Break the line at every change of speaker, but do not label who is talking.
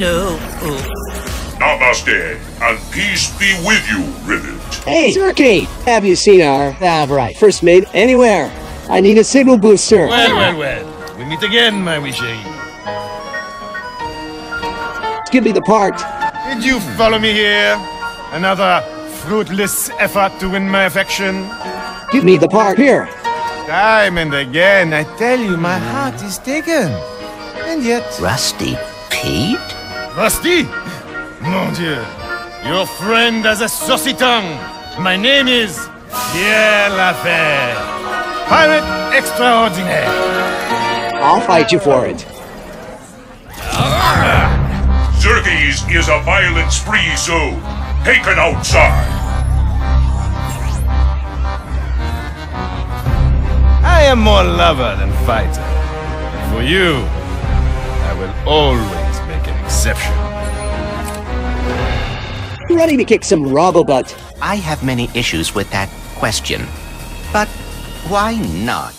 No.
Namaste, and peace be with you, Rivet.
Hey, Zerky! Have you seen our right first mate anywhere? I need a signal booster.
Well. We meet again, my wee chérie.
Give me the part.
Did you follow me here? Another fruitless effort to win my affection?
Give me the part here.
Time and again, I tell you, my heart is taken. And yet...
Rusty Pete?
Rusty? Mon Dieu. Your friend has a saucy tongue. My name is Pierre Lafayette. Pirate extraordinaire.
I'll fight you for it.
Xerxes is a violent spree, so take it outside.
I am more lover than fighter. And for you, I will always make an exception.
Ready to kick some robobutt.
I have many issues with that question. But why not?